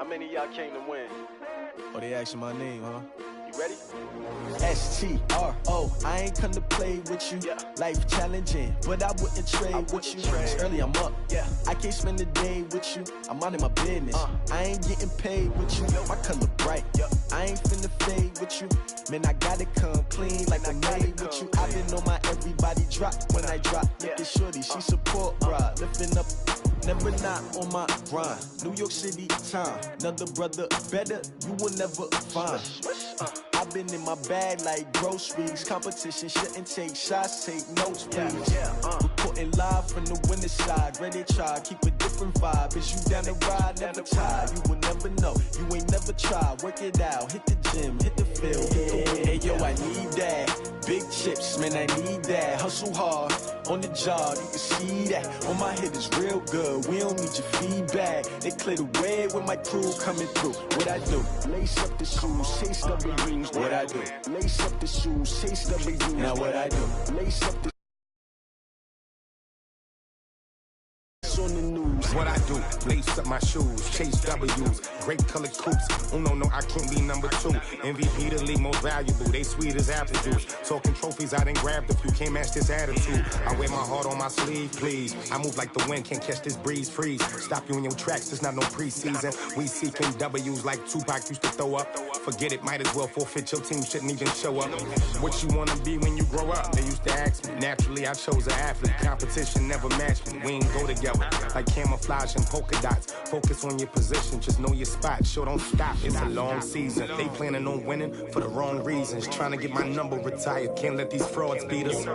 many of y'all came to win? Oh, they asking my name, huh? You ready? S-T-R-O, I ain't come to play with you. Yeah. Life challenging, but I wouldn't trade with you. It's early, I'm up. Yeah. I can't spend the day with you. I'm out in my business. I ain't getting paid with you. My color bright. I ain't finna fade with you. Man, I gotta come clean like I made with you. I been on my everybody drop when I drop. Look at shorty, she support, bruh. Lifting up, never not on my grind. New York City time, another brother better, you will never find. I've been in my bag like groceries. Competition shouldn't take shots, take notes, please. Reporting live from the winter side. Ready to try, keep a different vibe. Is you down the ride, never tired. You will never know, you ain't never tried. Work it out, hit the gym, hit the field, hit the hey, yo, I need that. Big chips, man, I need that. Hustle hard, on the job, you can see that. On my head is real good, we don't need your feedback. They clear the way with my crew coming through. What I do? Lace up the shoes, chase W's. What I do? Lace up the shoes, chase W's. Now what I do? Lace up the on the news. What I do, lace up my shoes, chase W's, great colored coops. Oh no, I can't be number 2. MVP the league most valuable, they sweet as apple juice. Talking trophies, I done grabbed a few, can't match this attitude. I wear my heart on my sleeve, please. I move like the wind, can't catch this breeze, freeze. Stop you in your tracks, there's not no preseason. We seeking W's like Tupac used to throw up. Forget it, might as well forfeit, your team shouldn't even show up. What you wanna be when you grow up? They used to ask me, naturally I chose an athlete. Competition never matched me, we ain't go together. Like camouflage and polka dots. Focus on your position, just know your spot. Show don't stop, it's a long season. They planning on winning for the wrong reasons. Trying to get my number retired, can't let these frauds beat us.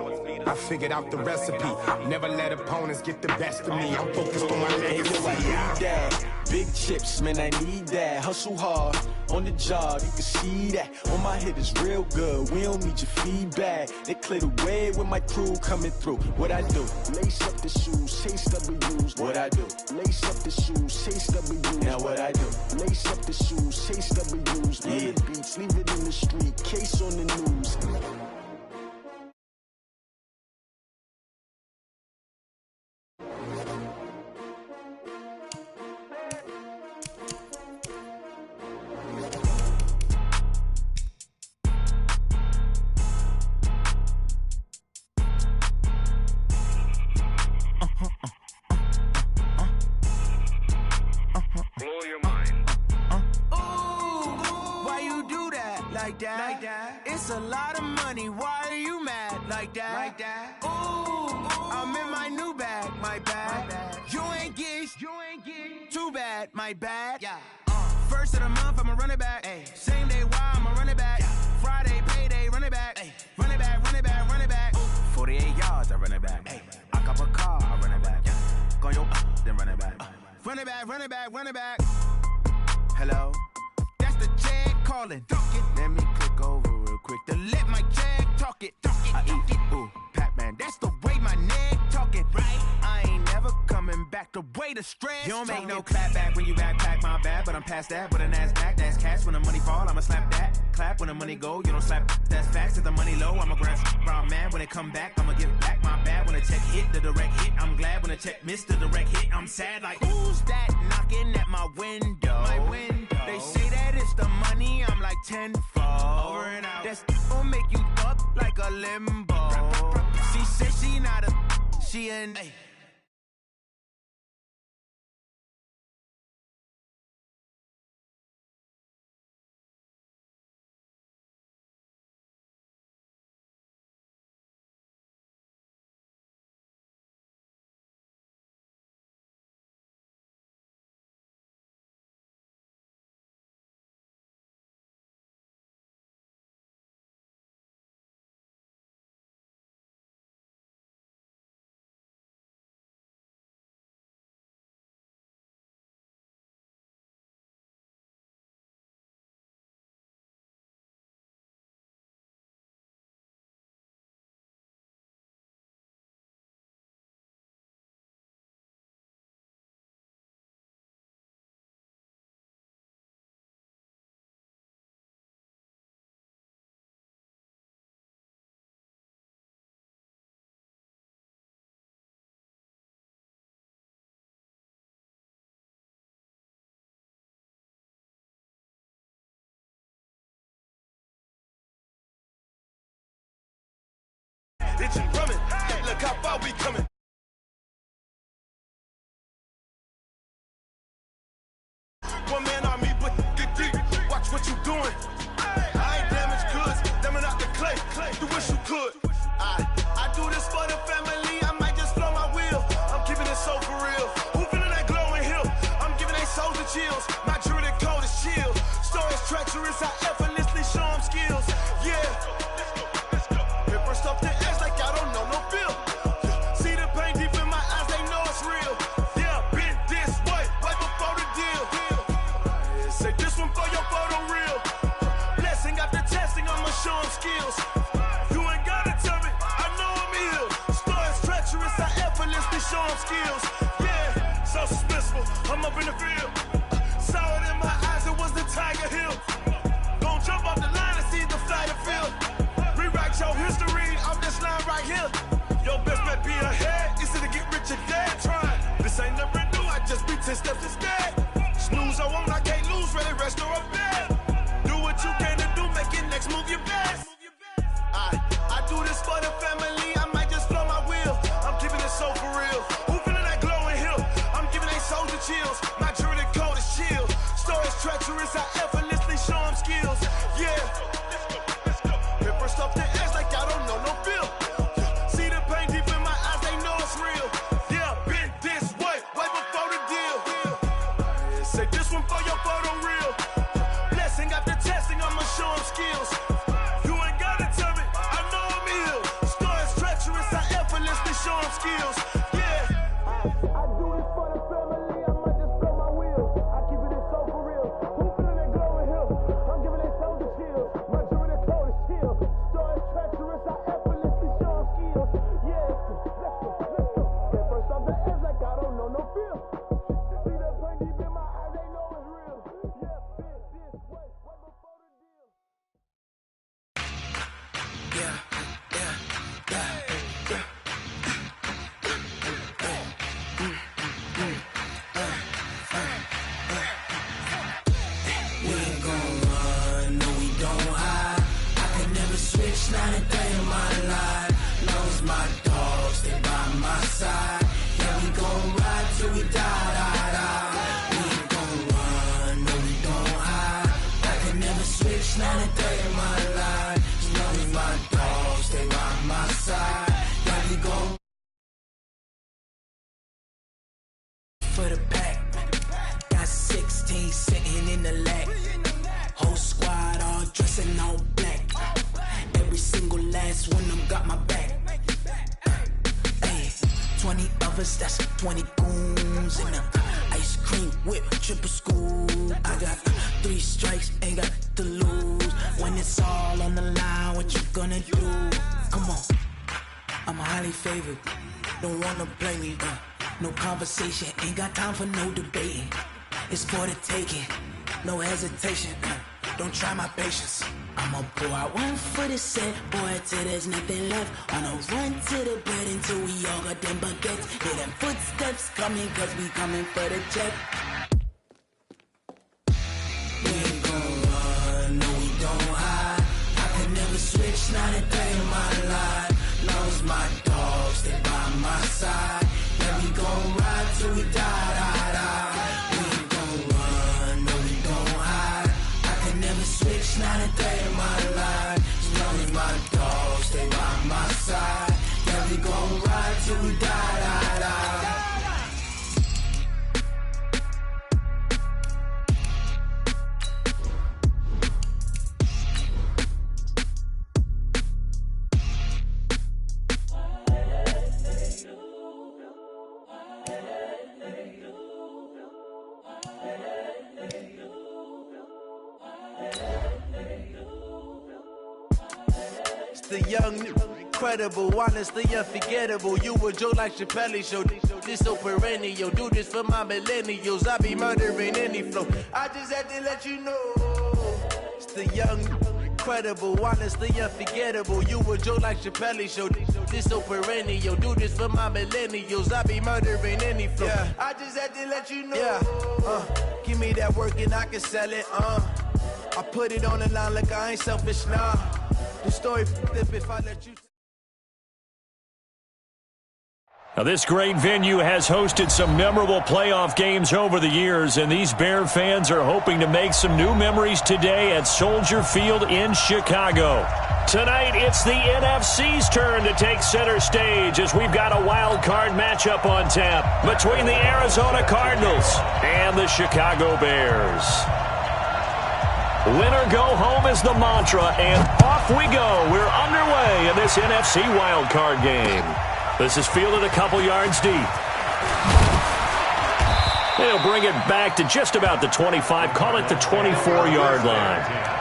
I figured out the recipe, never let opponents get the best of me. I'm focused on my legacy. I need that. Big chips, man, I need that. Hustle hard, on the job, you can see that. On my head is real good, we don't need your feedback. They clear the way with my crew coming through. What I do? Lace up the shoes, chase W's. What I do? Lace up the shoes, chase W's. Now what I do? Lace up the shoes, chase W's. Yeah. The beats, leave it in the street, case on the news. Like that. It's a lot of money, why are you mad like that? Ooh, I'm in my new bag, my bad. You ain't get too bad, my bad. Yeah. First of the month, I'ma run it back. Ay. Same day, why I'ma run it back. Yeah. Friday, payday, run it back. Ay. Run it back, run it back, run it back. 48 yards, I run it back. Ay. I cop a car, I run it back. Yeah. Go your then run it back. Run it back, run it back, run it back. Hello? That's the check calling. Let me click over real quick to let my check talk it. I eat it, ooh, Pac-Man. That's the way my neck talking. Right? I ain't never coming back the way the stress. You don't make no clap back when you backpack, my bad. But I'm past that with a NASDAQ. That's cash when the money fall, I'ma slap that. Clap when the money go, you don't slap. That's facts. If the money low, I'ma grab brown man. When it come back, I'ma give back my bad. When the check hit, the direct hit. I'm glad when the check missed the direct hit. I'm sad like, who's that knocking at my window? My window. They say that it's the money, I'm like tenfold. Over and out. That's gon' make you up like a limbo. She said she not a, she an. we coming. One man army, but get deep. Watch what you doing. I ain't damaged goods, damn out the clay. You wish you could. I do this for the family. I might just blow my wheel. I'm keeping it so for real. Who feeling that glowing hill? I'm giving they souls the chills. My jewelry code is chill. Stories treacherous, I effortlessly show them skills. Yeah. Hit first off the edge like I don't know no feel. See the pain deep in my eyes, they know it's real. Yeah, been this way, way before the deal. Say this one for your photo real. Blessing after testing, I'ma show them skills. You ain't gotta tell me, I know I'm ill. Stories treacherous, I effortlessly show them skills. Yeah, so suspenseful, I'm up in the field. Saw it in my eyes, it was the Tiger Hill. Gon' jump off the line and see the flight of field. Rewrite your history off this line right here. Your best bet be ahead, easy to get rich or dead. Trying, this ain't never new, I just be 10 steps instead. Snooze I won't, I can't lose, ready, rest or a bed. Do what you can to do, make your next move your best. I do this for the family, I might just blow my wheel. I'm keeping it so for real. Who feeling that glowing hill? I'm giving they souls the chills. My jewelry code is chill. Stories treacherous, I effortlessly show them skills. Yeah. Hit first off the edge like I don't know no feel. See the pain deep in my eyes, they know it's real. Yeah, been this way, way before the deal. Say this one for your photo real. Blessing after testing, I'ma show them skills. You ain't gotta tell me, I know I'm ill. Stories treacherous, I effortlessly show them skills. Yeah. I do this for the family, I might just blow my wheel. I keep it so for real. Who feeling that glowing hill? I'm giving they souls the chills. My jewelry code is chill. Stories treacherous, I effortlessly show them skills. Yeah, let's go. Get first off the edge like I don't know no feel. See that pain deep in my eyes, they know it's real. Yeah, been this way, way before the deal. We ain't gon' run, no we don't hide. I could never switch, not a day in my life. Long as my dogs stay by my side. Yeah, we gon' ride till we die. We ain't gon' run, no we don't hide. I could never switch, not a day in my life. As long as my dogs stay by my side. Yeah, we gon' for the pack. Got 16 sitting in the lag. Whole squad all dressing all black. Every single last one of them got my back. Hey, 20 of us, that's 20 goons in the ice cream whip, triple school. I got 3 strikes, ain't got to lose. When it's all on the line, what you gonna do? Come on, I'm highly favored. Don't wanna play me, no conversation, ain't got time for no debating. It's for the taking, no hesitation. Don't try my patience. I'ma pour out one for the set, boy, till there's nothing left. On a run to the bed until we all got them baguettes. Hear them footsteps coming, cause we coming for the check. We ain't gon' run, no we don't hide. I could never switch, not a day in my life. Long as my dogs stay by my side. Yeah, we gon' ride till we die. We ain't gon' run, no we don't hide. I could never switch, not a day in my life. As long as my dogs stay by my side. Yeah, we gon' ride till we die. The young, incredible, honestly unforgettable. You a joke like Chappelle show. This so perennial. Do this for my millennials. I be murdering any flow. I just had to let you know. It's the young, incredible, honestly unforgettable. You a joke like Chappelle show. This so perennial. Do this for my millennials. I be murdering any flow. Yeah. I just had to let you know. Yeah. Give me that work and I can sell it. I put it on the line like I ain't selfish now. The story flip if I let you. Now, this great venue has hosted some memorable playoff games over the years, and these Bear fans are hoping to make some new memories today at Soldier Field in Chicago. Tonight, it's the NFC's turn to take center stage as we've got a wild card matchup on tap between the Arizona Cardinals and the Chicago Bears. Winner go home is the mantra, and off we go. We're underway in this NFC wild card game. This is fielded a couple yards deep. They'll bring it back to just about the 25, call it the 24-yard line.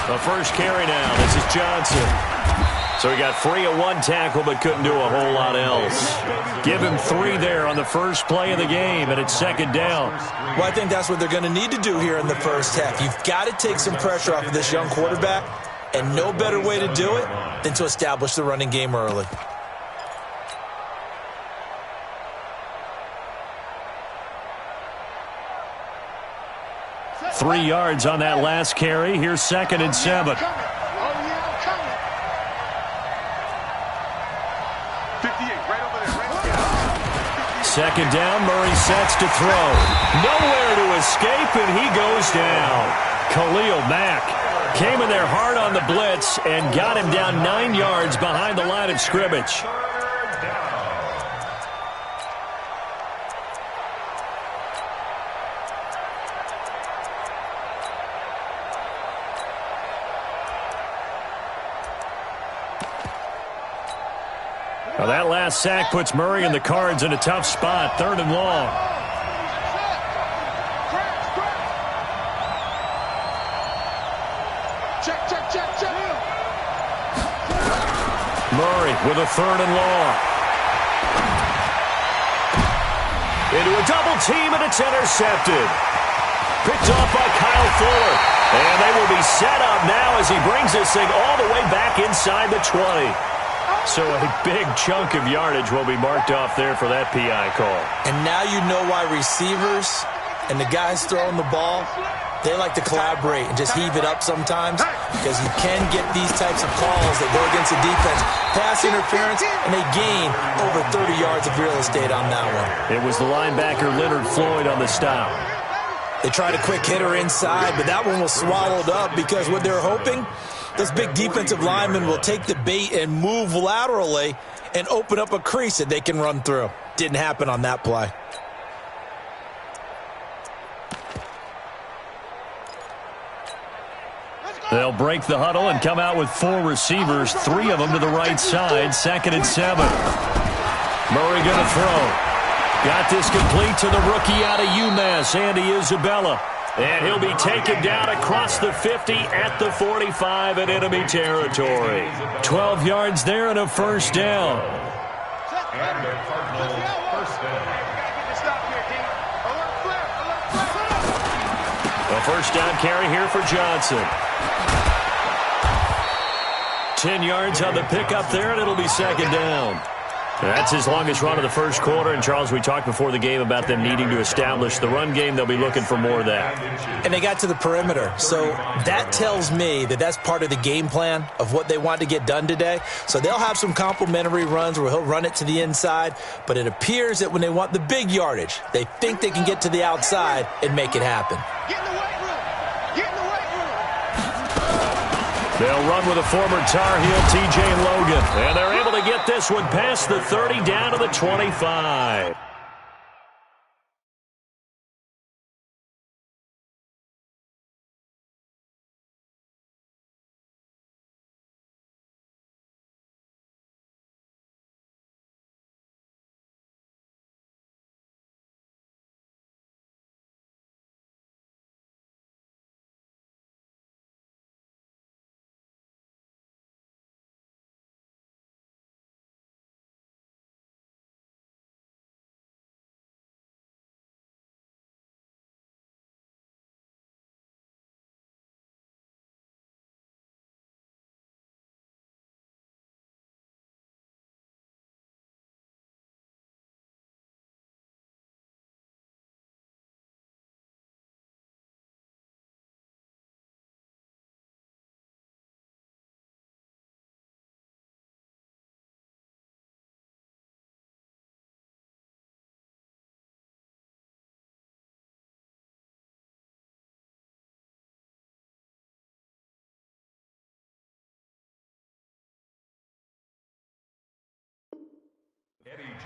The first carry now. This is Johnson. So he got free of one tackle but couldn't do a whole lot else. Give him 3 there on the first play of the game, and it's second down. Well, I think that's what they're going to need to do here in the first half. You've got to take some pressure off of this young quarterback, and no better way to do it than to establish the running game early. Three yards on that last carry. Here's 2nd and 7. Second down, Murray sets to throw. Nowhere to escape, and he goes down. Khalil Mack came in there hard on the blitz and got him down 9 yards behind the line of scrimmage. Well, that last sack puts Murray and the Cards in a tough spot, 3rd and long. Murray with a 3rd and long. Into a double team, and it's intercepted. Picked off by Kyle Fuller. And they will be set up now as he brings this thing all the way back inside the 20. So a big chunk of yardage will be marked off there for that PI call. And now you know why receivers and the guys throwing the ball, they like to collaborate and just heave it up sometimes, because you can get these types of calls that go against the defense. Pass interference, and they gain over 30 yards of real estate on that one. It was the linebacker Leonard Floyd on the stop. They tried a quick hitter inside, but that one was swallowed up because what they're hoping, those big defensive linemen will take the bait and move laterally and open up a crease that they can run through. Didn't happen on that play. They'll break the huddle and come out with 4 receivers, 3 of them to the right side, 2nd and 7. Murray going to throw. Got this complete to the rookie out of UMass, Andy Isabella. And he'll be taken down across the 50 at the 45 in enemy territory. 12 yards there and a first down. A first down carry here for Johnson. 10 yards on the pickup there, and it'll be second down. That's his longest run of the first quarter. And, Charles, we talked before the game about them needing to establish the run game. They'll be looking for more of that. And they got to the perimeter. So that tells me that that's part of the game plan of what they want to get done today. So they'll have some complementary runs where he'll run it to the inside. But it appears that when they want the big yardage, they think they can get to the outside and make it happen. They'll run with a former Tar Heel, T.J. Logan. And they're able to get this one past the 30 down to the 25.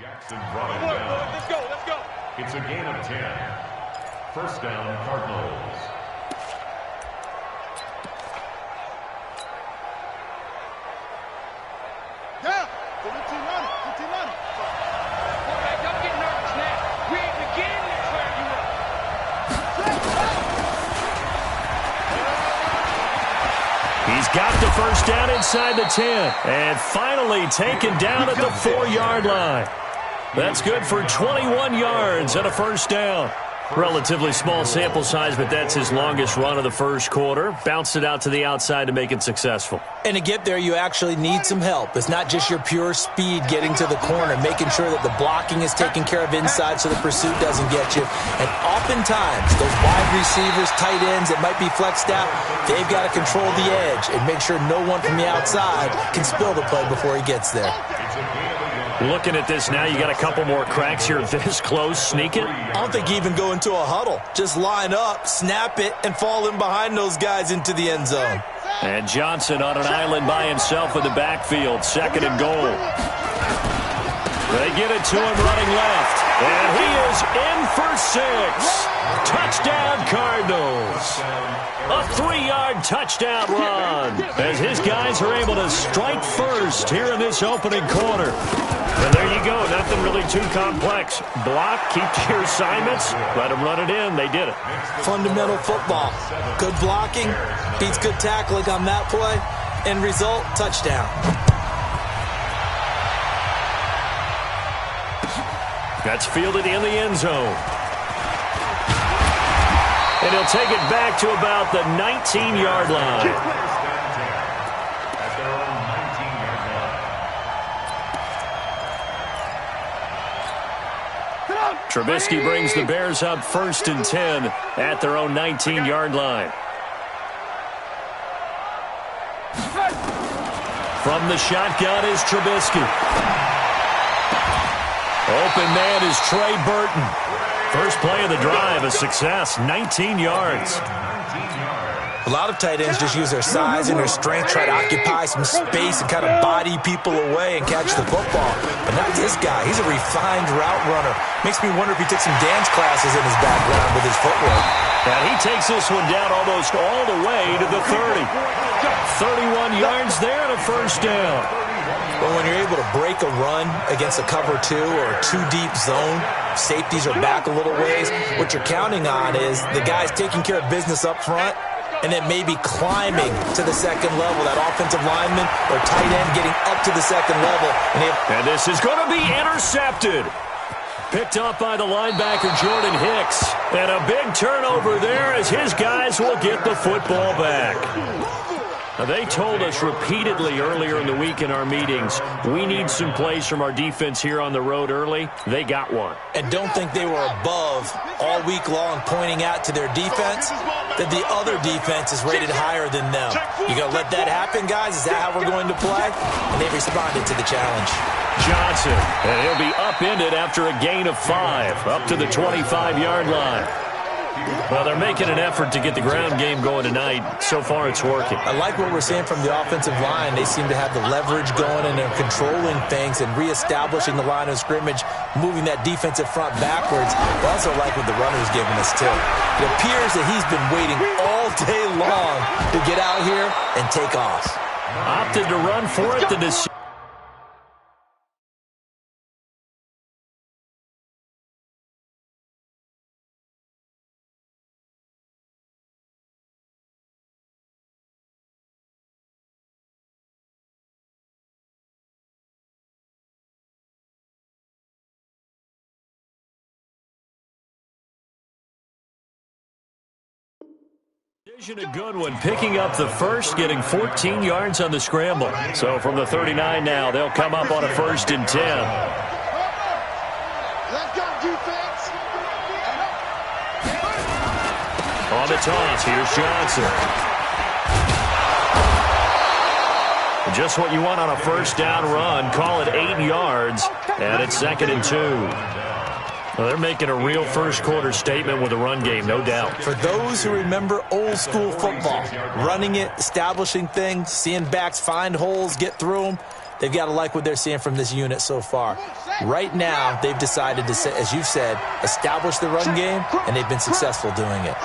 Jackson brought him down. Let's go, let's go. It's a gain of 10. First down, Cardinals. Yeah, good team running, good team running. Quarterback, don't get nervous now. We ain't beginning to clear you up. He's got the first down inside the 10. And finally taken down at the 4-yard line. That's good for 21 yards and a first down. Relatively small sample size, but that's his longest run of the first quarter. Bounced it out to the outside to make it successful. And to get there, you actually need some help. It's not just your pure speed getting to the corner, making sure that the blocking is taken care of inside so the pursuit doesn't get you. And oftentimes, those wide receivers, tight ends that might be flexed out, they've got to control the edge and make sure no one from the outside can spill the play before he gets there. Looking at this now, you got a couple more cracks here this close. Sneak it. I don't think you even go into a huddle. Just line up, snap it, and fall in behind those guys into the end zone. And Johnson on an island by himself in the backfield. Second and goal. They get it to him running left. And he is in for 6. Touchdown, Cardinals. A 3-yard touchdown run as his guys are able to strike first here in this opening quarter. And there you go. Nothing really too complex. Block, keep to your assignments, let them run it in. They did it. Fundamental football. Good blocking beats good tackling on that play. End result, touchdown. That's fielded in the end zone. And he'll take it back to about the 19-yard line. Trubisky brings the Bears up 1st and 10 at their own 19-yard line. From the shotgun is Trubisky. Open man is Trey Burton. First play of the drive, a success, 19 yards. A lot of tight ends just use their size and their strength, try to occupy some space and kind of body people away and catch the football. But not this guy. He's a refined route runner. Makes me wonder if he took some dance classes in his background with his footwork. And he takes this one down almost all the way to the 30. 31 yards there and a first down. But when you're able to break a run against a cover 2 or a 2-deep zone, safeties are back a little ways, what you're counting on is the guys taking care of business up front and then maybe climbing to the second level, that offensive lineman or tight end getting up to the second level. And this is going to be intercepted. Picked up by the linebacker, Jordan Hicks. And a big turnover there as his guys will get the football back. Now, they told us repeatedly earlier in the week in our meetings, we need some plays from our defense here on the road early. They got one. And don't think they were above all week long pointing out to their defense that the other defense is rated higher than them. You going to let that happen, guys? Is that how we're going to play? And they responded to the challenge. Johnson, and he'll be upended after a gain of 5, up to the 25-yard line. Well, they're making an effort to get the ground game going tonight. So far, it's working. I like what we're seeing from the offensive line. They seem to have the leverage going, and they're controlling things and reestablishing the line of scrimmage, moving that defensive front backwards. I also like what the runner's giving us, too. It appears that he's been waiting all day long to get out here and take off. Opted to run for it. The decision. A good one, picking up the first, getting 14 yards on the scramble. So from the 39 now, they'll come up on a 1st and 10. Let's go, defense. On the toss, here's Johnson. Just what you want on a first down run. Call it 8 yards, and it's 2nd and 2. Well, they're making a real first-quarter statement with a run game, no doubt. For those who remember old-school football, running it, establishing things, seeing backs find holes, get through them, they've got to like what they're seeing from this unit so far. Right now, they've decided to, as you've said, establish the run game, and they've been successful doing it.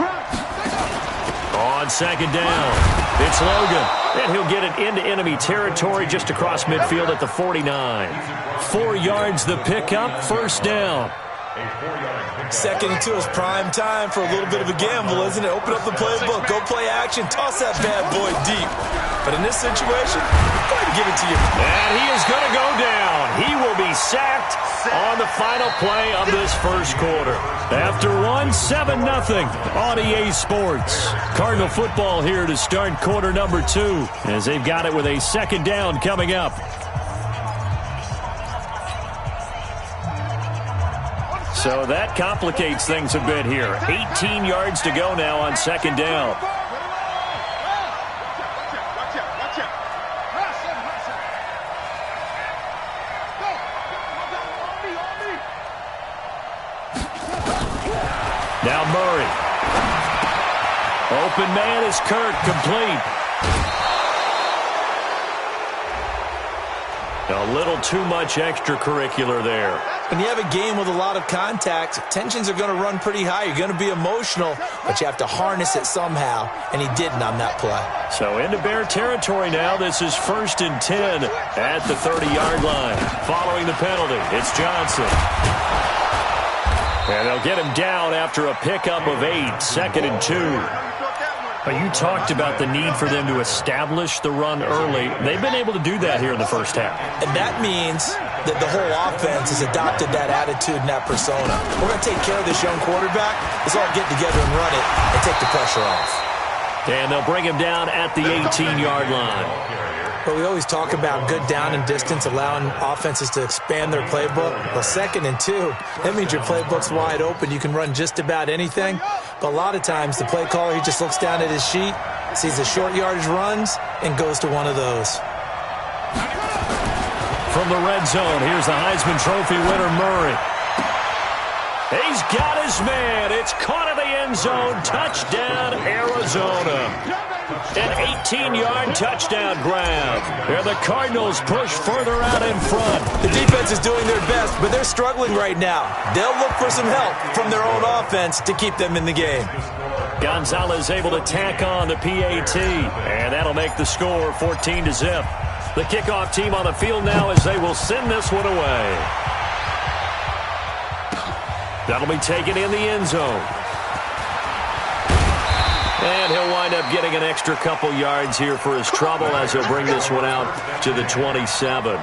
On second down, it's Logan, and he'll get it into enemy territory just across midfield at the 49. 4 yards the pickup, first down. Second and 2 is prime time for a little bit of a gamble, isn't it? Open up the playbook, go play action, toss that bad boy deep. But in this situation, go ahead and give it to you. And he is going to go down. He will be sacked on the final play of this first quarter. After 7-0 on EA Sports. Cardinal football here to start quarter number 2 as they've got it with a second down coming up. So that complicates things a bit here. 18 yards to go now on second down. Now Murray. Open man is Kirk, complete. A little too much extracurricular there. When you have a game with a lot of contact, tensions are going to run pretty high. You're going to be emotional, but you have to harness it somehow, and he didn't on that play. So into Bear territory now. This is 1st and 10 at the 30-yard line. Following the penalty, it's Johnson. And they'll get him down after a pickup of 8, 2nd and 2. You talked about the need for them to establish the run early. They've been able to do that here in the first half. And that means that the whole offense has adopted that attitude and that persona. We're going to take care of this young quarterback. Let's all get together and run it and take the pressure off. And they'll bring him down at the 18-yard line. But we always talk about good down and distance, allowing offenses to expand their playbook. Well, 2nd and 2, that means your playbook's wide open. You can run just about anything. But a lot of times, the play caller, he just looks down at his sheet, sees the short yardage runs, and goes to one of those. From the red zone, here's the Heisman Trophy winner, Murray. He's got his man. It's caught in the end zone. Touchdown, Arizona. An 18-yard touchdown grab. And the Cardinals push further out in front. The defense is doing their best, but they're struggling right now. They'll look for some help from their own offense to keep them in the game. Gonzalez able to tack on the PAT, and that'll make the score 14-0. The kickoff team on the field now as they will send this one away. That'll be taken in the end zone. And he'll wind up getting an extra couple yards here for his trouble as he'll bring this one out to the 27.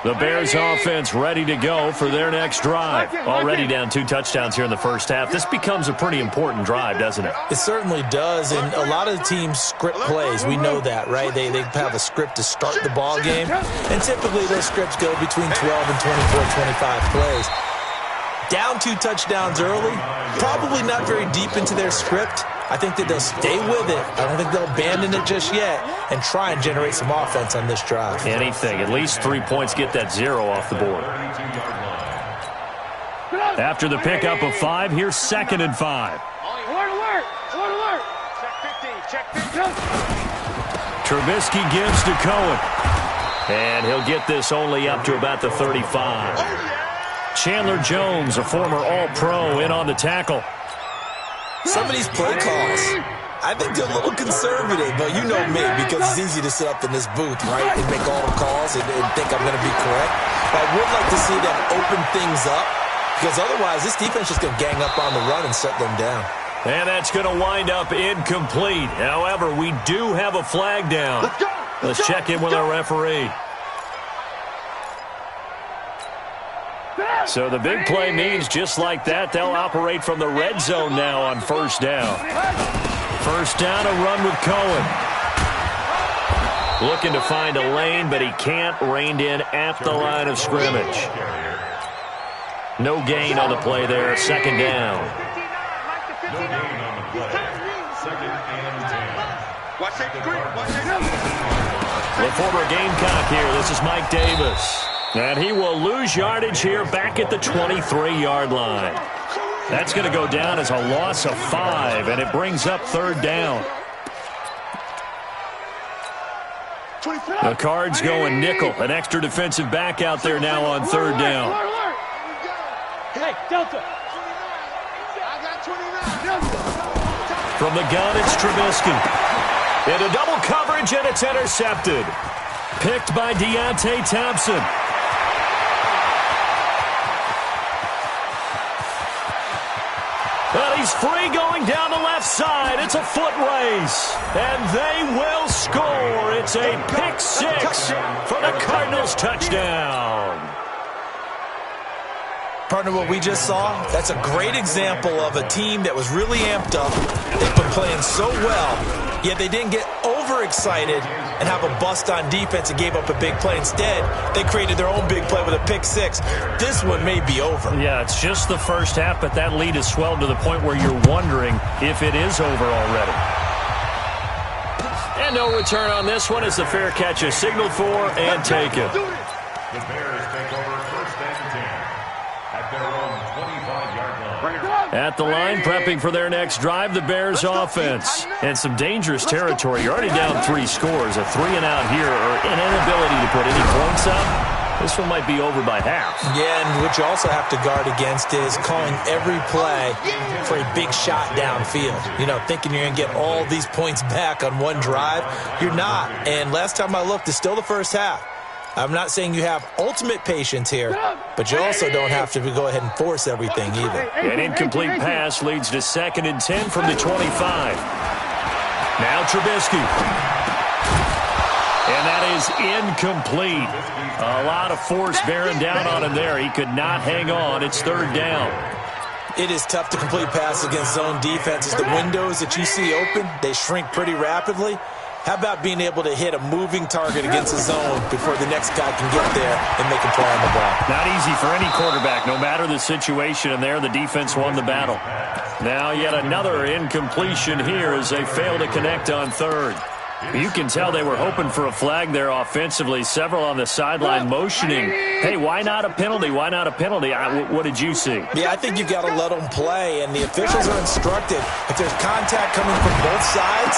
The Bears offense ready to go for their next drive. Already down 2 touchdowns here in the first half. This becomes a pretty important drive, doesn't it? It certainly does, and a lot of the teams script plays. We know that, right? They have a script to start the ball game, and typically those scripts go between 12 and 24, 25 plays. Down 2 touchdowns early, probably not very deep into their script. I think that they'll stay with it. I don't think they'll abandon it just yet and try and generate some offense on this drive. Anything. At least 3 points, get that 0 off the board. After the pickup of 5, here's 2nd and 5. Alert, alert! Alert, alert! Check 15, check 15. Trubisky gives to Cohen. And he'll get this only up to about the 35. Chandler Jones, a former All-Pro, in on the tackle. Some of these play calls, I think they're a little conservative, but you know me, because it's easy to sit up in this booth, right, and make all the calls and think I'm going to be correct. But I would like to see them open things up, because otherwise this defense is going to gang up on the run and shut them down. And that's going to wind up incomplete. However, we do have a flag down. Let's check in with our referee. So the big play means just like that, they'll operate from the red zone now on first down. First down, a run with Cohen. Looking to find a lane, but he can't. Reined in at the line of scrimmage. No gain on the play there. 2nd down. The former Gamecock here. This is Mike Davis. And he will lose yardage here back at the 23-yard line. That's going to go down as a loss of 5, and it brings up third down. The Cards going nickel. An extra defensive back out there now on third down. Hey, Delta. From the gun, it's Trubisky. Into double coverage, and it's intercepted. Picked by Deontay Thompson. Well, he's free going down the left side. It's a foot race. And they will score. It's a pick 6 for the Cardinals touchdown. Partner, what we just saw, that's a great example of a team that was really amped up. They've been playing so well, yet they didn't get overexcited and have a bust on defense and gave up a big play. Instead, they created their own big play with a pick 6. This one may be over. Yeah, it's just the first half, but that lead has swelled to the point where you're wondering if it is over already. And no return on this one as the fair catch is signaled for and taken. The Bears take over first and 10 at their own 25-yard line. At the line, prepping for their next drive, the Bears offense. And some dangerous territory. You're already down 3 scores. A 3-and-out here, or an inability to put any points up. This one might be over by half. Yeah, and what you also have to guard against is calling every play for a big shot downfield. You know, thinking you're going to get all these points back on one drive. You're not. And last time I looked, it's still the first half. I'm not saying you have ultimate patience here, but you also don't have to go ahead and force everything either. An incomplete pass leads to 2nd and 10 from the 25. Now Trubisky. And that is incomplete. A lot of force bearing down on him there. He could not hang on. It's third down. It is tough to complete passes against zone defenses. The windows that you see open, they shrink pretty rapidly. How about being able to hit a moving target against a zone before the next guy can get there and make a play on the ball? Not easy for any quarterback, no matter the situation. And there, the defense won the battle. Now yet another incompletion here as they fail to connect on third. You can tell they were hoping for a flag there offensively. Several on the sideline motioning, hey, why not a penalty? Why not a penalty? What did you see? Yeah, I think you've got to let them play, and the officials are instructed. If there's contact coming from both sides,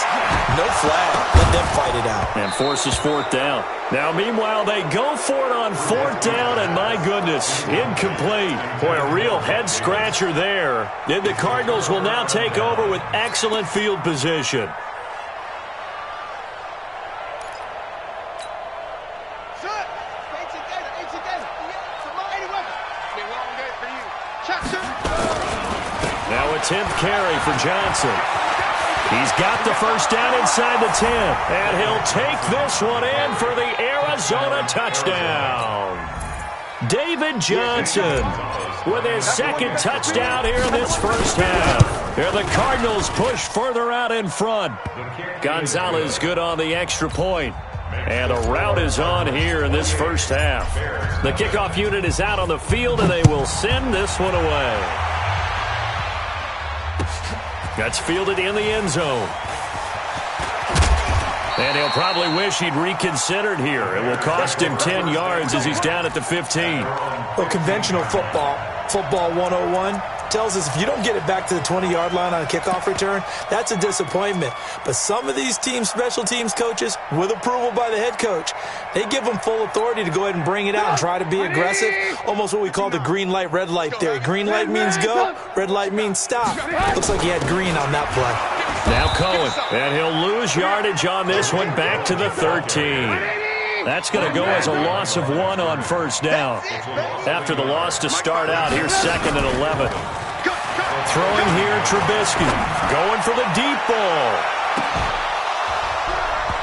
no flag. Let them fight it out. And forces fourth down. Now, meanwhile, they go for it on fourth down, and my goodness, incomplete. Boy, a real head-scratcher there. And the Cardinals will now take over with excellent field position. Now a 10th carry for Johnson. He's got the first down inside the 10. And he'll take this one in for the Arizona touchdown. David Johnson with his 2nd touchdown here in this first half. Here the Cardinals push further out in front. Gonzalez good on the extra point. And a rout is on here in this first half. The kickoff unit is out on the field, and they will send this one away. That's fielded in the end zone. And he'll probably wish he'd reconsidered here. It will cost him 10 yards as he's down at the 15. Well, conventional football 101, tells us if you don't get it back to the 20-yard line on a kickoff return, that's a disappointment. But some of these teams, special teams coaches, with approval by the head coach, they give them full authority to go ahead and bring it out and try to be aggressive. Almost what we call the green light, red light theory. Green light means go, red light means stop. Looks like he had green on that play. Now Cohen, and he'll lose yardage on this one back to the 13. That's going to go as a loss of 1 on first down. After the loss to start out, here's 2nd and 11. Throwing here, Trubisky. Going for the deep ball.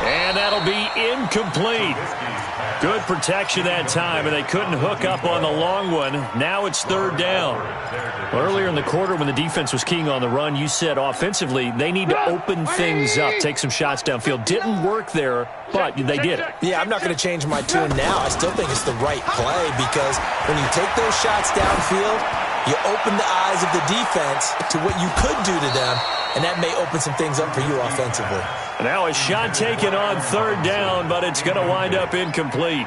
And that'll be incomplete. Good protection that time, and they couldn't hook up on the long one. Now it's third down. Earlier in the quarter when the defense was keying on the run, you said offensively they need to open things up, take some shots downfield. Didn't work there, but they did it. Yeah, I'm not going to change my tune now. I still think it's the right play because when you take those shots downfield, you open the eyes of the defense to what you could do to them, and that may open some things up for you offensively. Now a shot taken on third down, but it's going to wind up incomplete.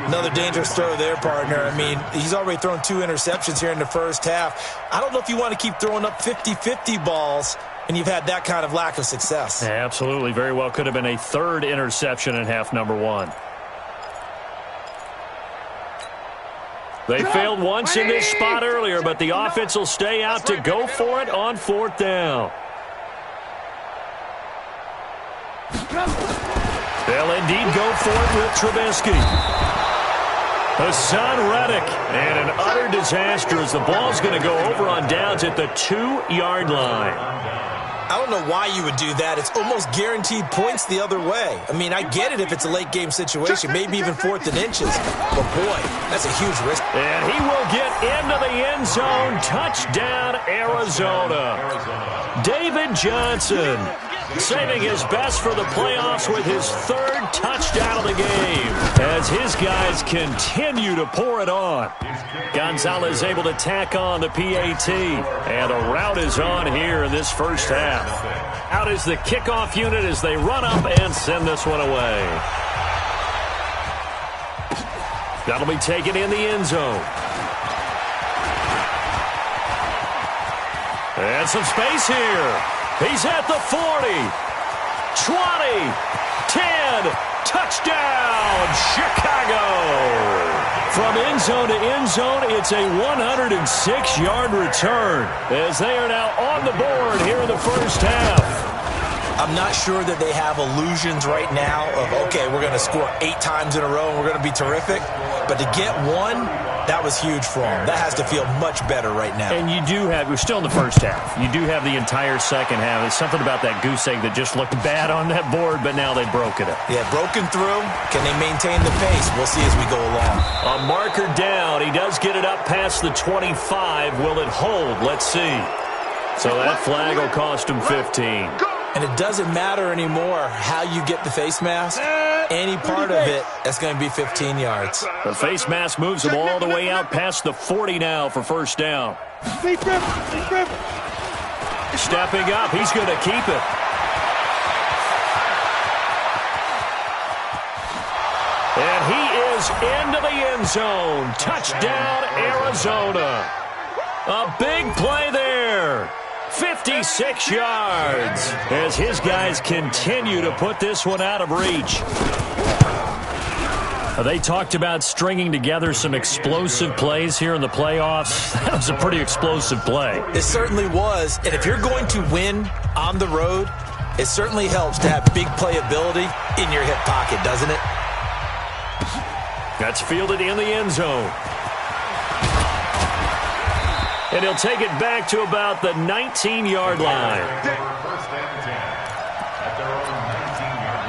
Another dangerous throw there, partner. I mean, he's already thrown 2 interceptions here in the first half. I don't know if you want to keep throwing up 50-50 balls, and you've had that kind of lack of success. Yeah, absolutely. Very well could have been a 3rd interception in half number 1. They failed once in this spot earlier, but the offense will stay out to go for it on 4th down. They'll indeed go for it with Trubisky. Hassan Reddick, and an utter disaster as the ball's going to go over on downs at the 2-yard line. I don't know why you would do that. It's almost guaranteed points the other way. I mean, I get it if it's a late-game situation, maybe even 4th and inches. But, boy, that's a huge risk. And he will get into the end zone. Touchdown, Arizona. David Johnson saving his best for the playoffs with his 3rd touchdown of the game as his guys continue to pour it on. Gonzalez able to tack on the PAT, and a route is on here in this first half. Out is the kickoff unit as they run up and send this one away. That'll be taken in the end zone. And some space here. He's at the 40, 20, 10, touchdown, Chicago. From end zone to end zone, it's a 106-yard return as they are now on the board here in the first half. I'm not sure that they have illusions right now of, okay, we're going to score 8 times in a row and we're going to be terrific. But to get 1, that was huge for them. That has to feel much better right now. And you do have, we're still in the first half. You do have the entire second half. There's something about that goose egg that just looked bad on that board, but now they've broken it. Yeah, broken through. Can they maintain the pace? We'll see as we go along. A marker down. He does get it up past the 25. Will it hold? Let's see. So that flag will cost him 15. And it doesn't matter anymore how you get the face mask. Any part of it, that's going to be 15 yards. The face mask moves him all the way out past the 40 now for first down. Stepping up, he's going to keep it. And he is into the end zone. Touchdown, Arizona. A big play there. 56 yards as his guys continue to put this one out of reach. They talked about stringing together some explosive plays here in the playoffs. That was a pretty explosive play. It certainly was. And if you're going to win on the road, it certainly helps to have big playability in your hip pocket, doesn't it? That's fielded in the end zone. And he'll take it back to about the 19-yard line. First and 10 at their own 19-yard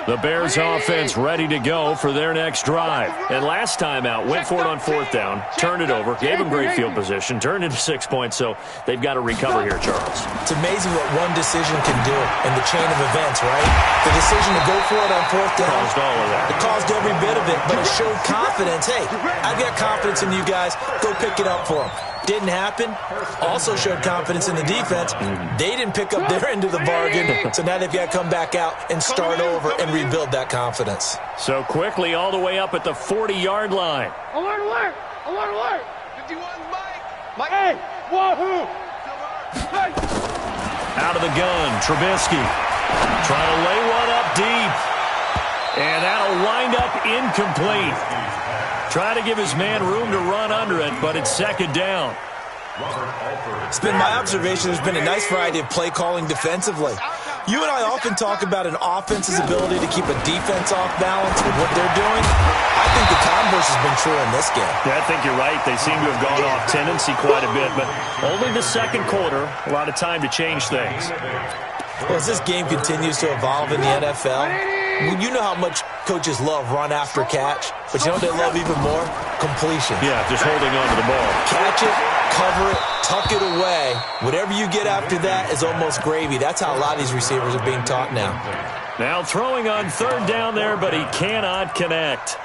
line. The Bears offense ready to go for their next drive. And last time out, went for it on 4th down, turned it over, gave them great field position, turned into 6 points, so they've got to recover here, Charles. It's amazing what one decision can do in the chain of events, right? The decision to go for it on 4th down. Caused all of that. It caused every bit of it, but it showed confidence. Hey, I've got confidence in you guys. Go pick it up for them. Didn't happen. Also showed confidence in the defense. They didn't pick up their end of the bargain, so now they've got to come back out and start over and rebuild that confidence. So quickly all the way up at the 40-yard line. Alert! 51, Mike! Hey! Wahoo! Hey! Out of the gun, Trubisky. Trying to lay one up deep. And that'll wind up incomplete. Trying to give his man room to run under it, but it's 2nd down. It's been my observation there's been a nice variety of play calling defensively. You and I often talk about an offense's ability to keep a defense off balance with what they're doing. I think the converse has been true in this game. Yeah, I think you're right. They seem to have gone off tendency quite a bit, but only the second quarter, a lot of time to change things. Well, as this game continues to evolve in the NFL, you know how much coaches love run after catch, but you know what they love even more? Completion. Yeah, just holding on to the ball. Catch it, cover it, tuck it away. Whatever you get after that is almost gravy. That's how a lot of these receivers are being taught now. Now throwing on 3rd down there, but he cannot connect.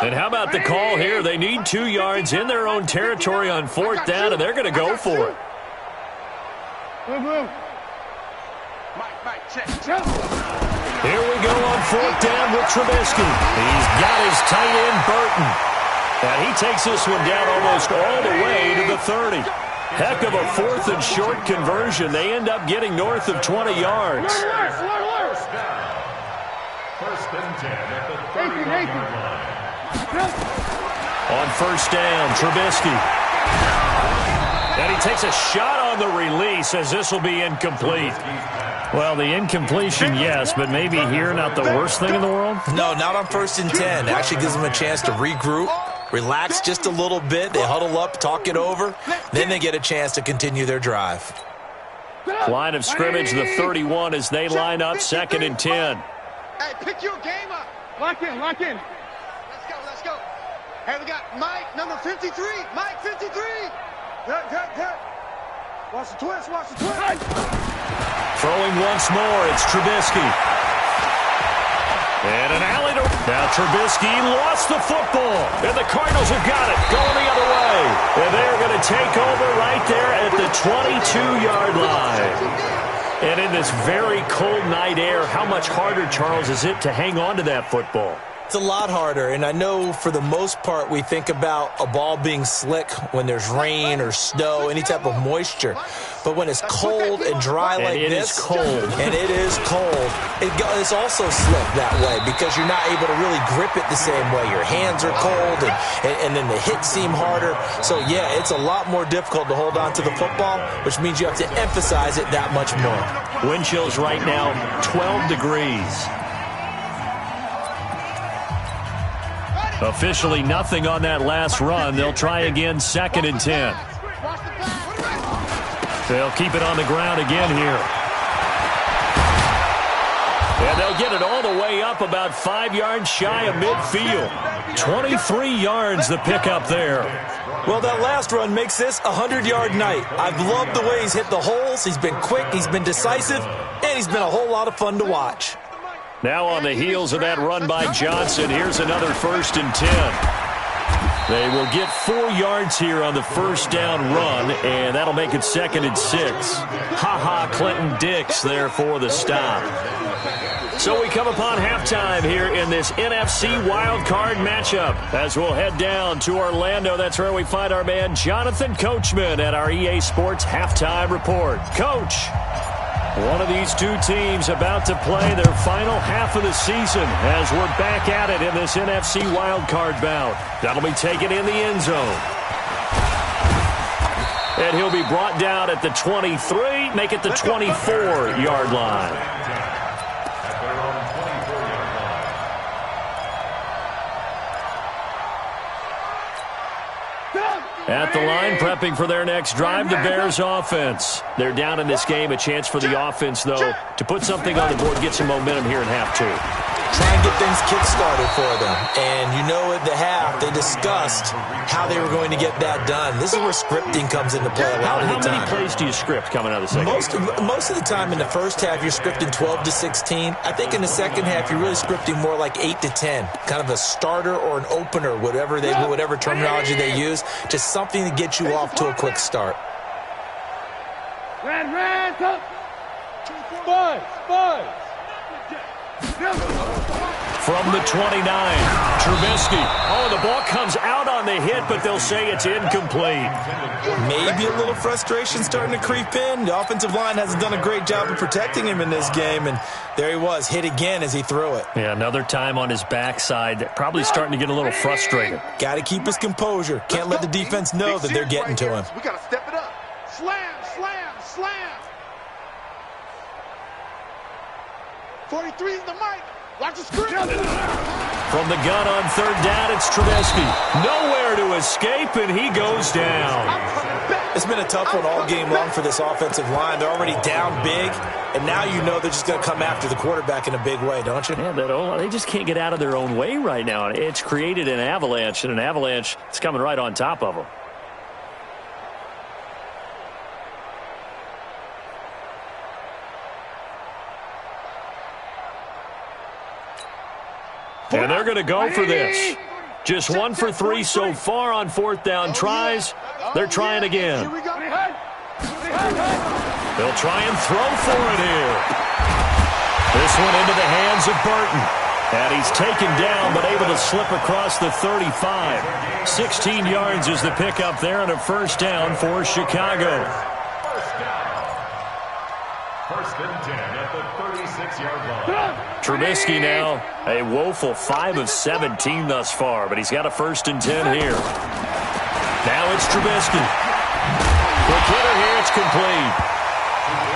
And how about the call here? They need 2 yards in their own territory on 4th down, and they're going to go for it. Here we go on 4th down with Trubisky. He's got his tight end, Burton. And he takes this one down almost all the way to the 30. Heck of a 4th and short conversion. They end up getting north of 20 yards. First and 10 at the 30-yard line. On 1st down, Trubisky. And he takes a shot on the release as this will be incomplete. Well, the incompletion, yes, but maybe here not the worst thing in the world? No, not on 1st and 10. It actually gives them a chance to regroup, relax just a little bit. They huddle up, talk it over. Then they get a chance to continue their drive. Line of scrimmage, the 31 as they line up 2nd and 10. Hey, pick your game up. Lock in, lock in. Let's go. Hey, we got Mike, number 53. Mike, 53. Good. Watch the twist. Throwing once more, it's Trubisky. And an alley to... Now Trubisky lost the football. And the Cardinals have got it, going the other way. And they're going to take over right there at the 22-yard line. And in this very cold night air, how much harder, Charles, is it to hang on to that football? It's a lot harder, and I know for the most part we think about a ball being slick when there's rain or snow, any type of moisture. But when it's cold and dry like this, and it is cold, it's also slick that way because you're not able to really grip it the same way. Your hands are cold, and then the hits seem harder. So, yeah, it's a lot more difficult to hold on to the football, which means you have to emphasize it that much more. Wind chills right now, 12 degrees. Officially nothing on that last run. They'll try again, 2nd and 10. They'll keep it on the ground again here. And they'll get it all the way up about 5 yards shy of midfield. 23 yards the pickup there. Well, that last run makes this a 100-yard night. I've loved the way he's hit the holes. He's been quick, he's been decisive, and he's been a whole lot of fun to watch. Now on the heels of that run by Johnson, here's another 1st and 10. They will get 4 yards here on the 1st down run, and that'll make it 2nd and 6. Clinton Dix there for the stop. So we come upon halftime here in this NFC wildcard matchup as we'll head down to Orlando. That's where we find our man Jonathan Coachman at our EA Sports Halftime Report. Coach, one of these two teams about to play their final half of the season as we're back at it in this NFC wildcard bout. That'll be taken in the end zone. And he'll be brought down at the 23, make it the 24-yard line. At the line, prepping for their next drive, the Bears offense. They're down in this game. A chance for the offense, though, to put something on the board, get some momentum here in half 2. Try and get things kick-started for them. And you know at the half, they discussed how they were going to get that done. This is where scripting comes into play a lot of the time. How many plays do you script coming out of the second? Most of the time in the first half, you're scripting 12 to 16. I think in the second half, you're really scripting more like 8 to 10. Kind of a starter or an opener, whatever terminology they use. Just something to get you off to a quick start. From the 29, Trubisky. Oh, the ball comes out on the hit, but they'll say it's incomplete. Maybe a little frustration starting to creep in. The offensive line hasn't done a great job of protecting him in this game, and there he was, hit again as he threw it. Yeah, another time on his backside, probably starting to get a little frustrated. Got to keep his composure. Can't let the defense know that they're getting to him. We got to step it up. Slam. 43 is the mic. Watch the screen. From the gun on 3rd down, it's Trubisky. Nowhere to escape, and he goes down. It's been a tough one all game long for this offensive line. They're already down big, and now you know they're just going to come after the quarterback in a big way, don't you? Yeah, they just can't get out of their own way right now. It's created an avalanche, and an avalanche is coming right on top of them. And they're going to go for this. Just 1 for 3 so far on fourth down tries. They're trying again. They'll try and throw for it here. This one into the hands of Burton. And he's taken down, but able to slip across the 35. 16 yards is the pickup there, and a first down for Chicago. First and 10 at the 36-yard line. Trubisky now, a woeful 5 of 17 thus far, but he's got a first and 10 here. Now it's Trubisky. Quick hitter here, it's complete.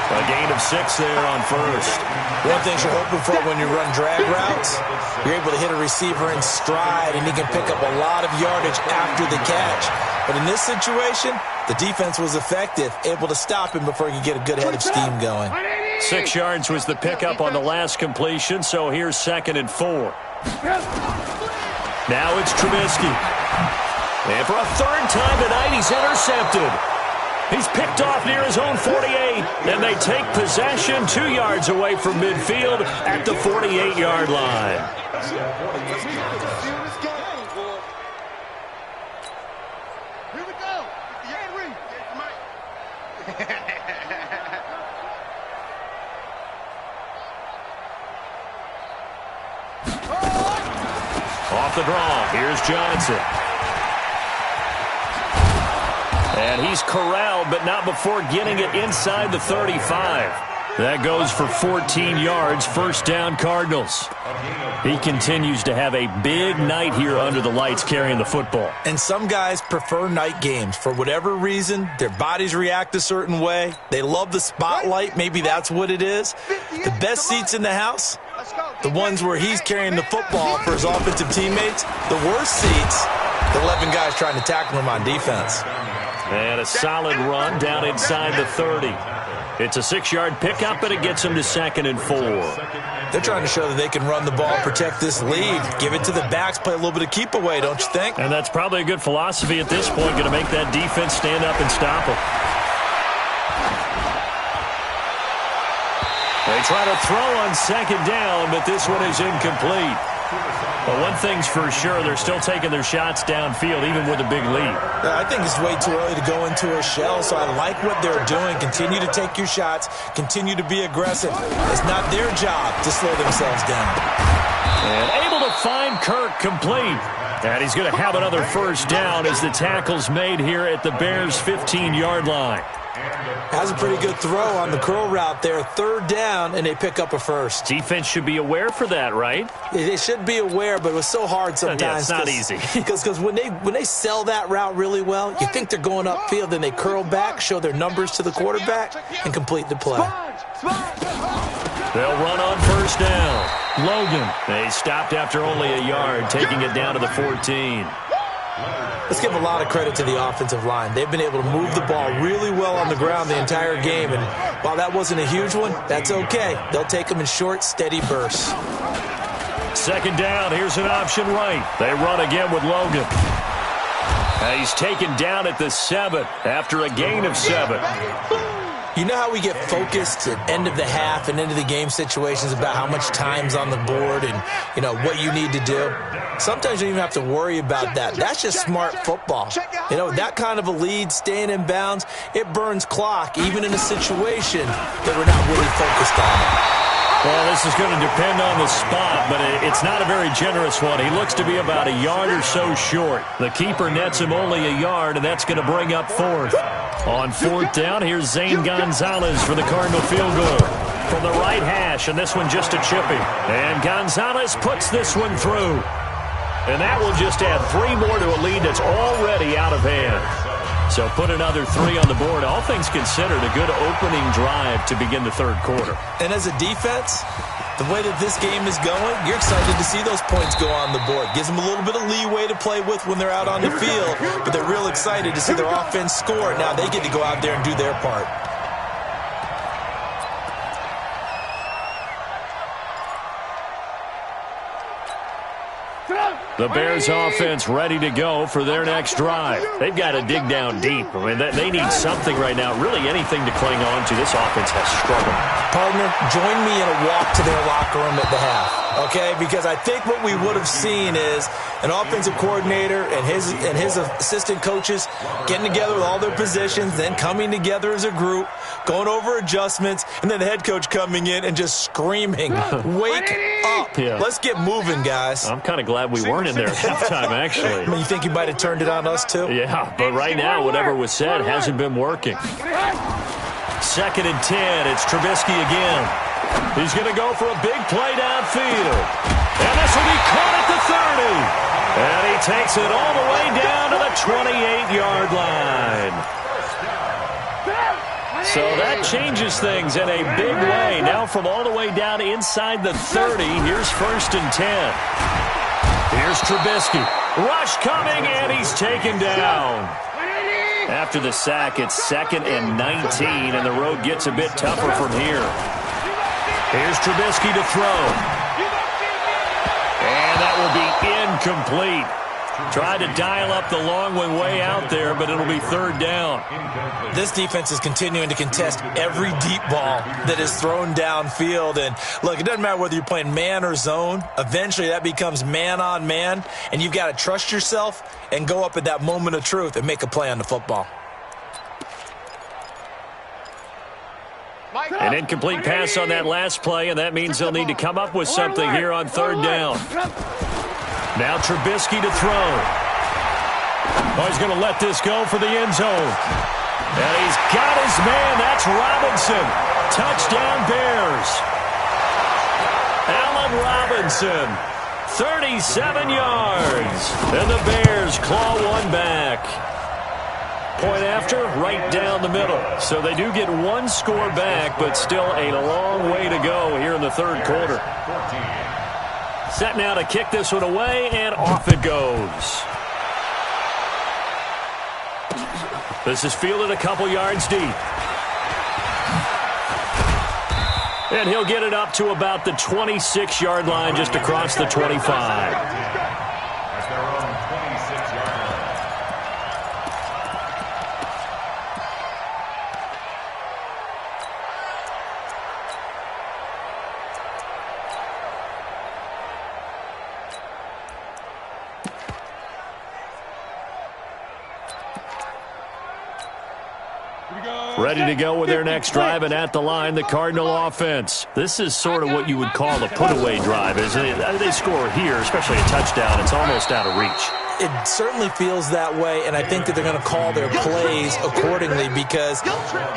A gain of 6 there on first. One thing you're hoping for when you run drag routes, you're able to hit a receiver in stride, and he can pick up a lot of yardage after the catch. But in this situation, the defense was effective, able to stop him before he could get a good head of steam going. 6 yards was the pickup on the last completion, so here's 2nd and 4. Now it's Trubisky. And for a third time tonight, he's intercepted. He's picked off near his own 48, and they take possession 2 yards away from midfield at the 48-yard line. Here we go. Off the draw, here's Johnson. And he's corralled, but not before getting it inside the 35. That goes for 14 yards, first down Cardinals. He continues to have a big night here under the lights carrying the football. And some guys prefer night games. For whatever reason, their bodies react a certain way. They love the spotlight. Maybe that's what it is. The best seats in the house, the ones where he's carrying the football for his offensive teammates. The worst seats, the 11 guys trying to tackle him on defense. And a solid run down inside the 30. It's a 6-yard pickup, and it gets him to 2nd and 4. They're trying to show that they can run the ball, protect this lead, give it to the backs, play a little bit of keep away, don't you think? And that's probably a good philosophy at this point, going to make that defense stand up and stop them. They try to throw on 2nd down, but this one is incomplete. But one thing's for sure, they're still taking their shots downfield, even with a big lead. I think it's way too early to go into a shell, so I like what they're doing. Continue to take your shots. Continue to be aggressive. It's not their job to slow themselves down. And able to find Kirk complete. And he's going to have another first down as the tackle's made here at the Bears' 15-yard line. Has a pretty good throw on the curl route there. 3rd down, and they pick up a first. Defense should be aware for that, right? They should be aware, but it was so hard sometimes. Yeah, it's not easy. Because when they sell that route really well, you think they're going upfield, then they curl back, show their numbers to the quarterback, and complete the play. They'll run on first down. Logan, they stopped after only a yard, taking it down to the 14. Let's give a lot of credit to the offensive line. They've been able to move the ball really well on the ground the entire game, and while that wasn't a huge one, that's okay. They'll take them in short, steady bursts. 2nd down, here's an option right. They run again with Logan. He's taken down at the 7 after a gain of 7. You know how we get focused at end of the half and end of the game situations about how much time's on the board and, you know, what you need to do? Sometimes you don't even have to worry about that. That's just smart football. You know, that kind of a lead, staying in bounds, it burns clock, even in a situation that we're not really focused on. Well, this is going to depend on the spot, but it's not a very generous one. He looks to be about a yard or so short. The keeper nets him only a yard, and that's going to bring up 4th. On 4th down, here's Zane Gonzalez for the Cardinal field goal. From the right hash, and this one just a chippy. And Gonzalez puts this one through. And that will just add 3 more to a lead that's already out of hand. So put another 3 on the board. All things considered, a good opening drive to begin the 3rd quarter. And as a defense, the way that this game is going, you're excited to see those points go on the board. Gives them a little bit of leeway to play with when they're out on the field, but they're real excited to see their offense score. Now they get to go out there and do their part. Come on. The Bears offense ready to go for their next drive. They've got to dig down deep. I mean, they need something right now, really anything to cling on to. This offense has struggled. Partner, join me in a walk to their locker room at the half, okay? Because I think what we would have seen is an offensive coordinator and his assistant coaches getting together with all their positions, then coming together as a group, going over adjustments, and then the head coach coming in and just screaming, wake up. Yeah. Let's get moving, guys. I'm kind of glad we weren't in there at halftime, actually. I mean, you think you might have turned it on us, too? Yeah, but right now, whatever was said hasn't been working. 2nd and 10. It's Trubisky again. He's going to go for a big play downfield. And this will be caught at the 30. And he takes it all the way down to the 28-yard line. So that changes things in a big way. Now from all the way down inside the 30, here's 1st and 10. Here's Trubisky. Rush coming, and he's taken down. After the sack, it's 2nd and 19, and the road gets a bit tougher from here. Here's Trubisky to throw. And that will be incomplete. Tried to dial up the long one way out there, but it'll be 3rd down. This defense is continuing to contest every deep ball that is thrown downfield. And, look, it doesn't matter whether you're playing man or zone. Eventually that becomes man on man, and you've got to trust yourself and go up at that moment of truth and make a play on the football. An incomplete pass on that last play, and that means they'll need to come up with something here on 3rd down. Now Trubisky to throw. Oh, he's going to let this go for the end zone. And he's got his man. That's Robinson. Touchdown Bears. Allen Robinson. 37 yards. And the Bears claw one back. Point after, right down the middle. So they do get one score back, but still a long way to go here in the 3rd quarter. Set now to kick this one away, and off it goes. This is fielded a couple yards deep. And he'll get it up to about the 26-yard line, just across the 25. Ready to go with their next drive, and at the line, the Cardinal offense. This is sort of what you would call a put-away drive, isn't it? They score here, especially a touchdown. It's almost out of reach. It certainly feels that way, and I think that they're going to call their plays accordingly, because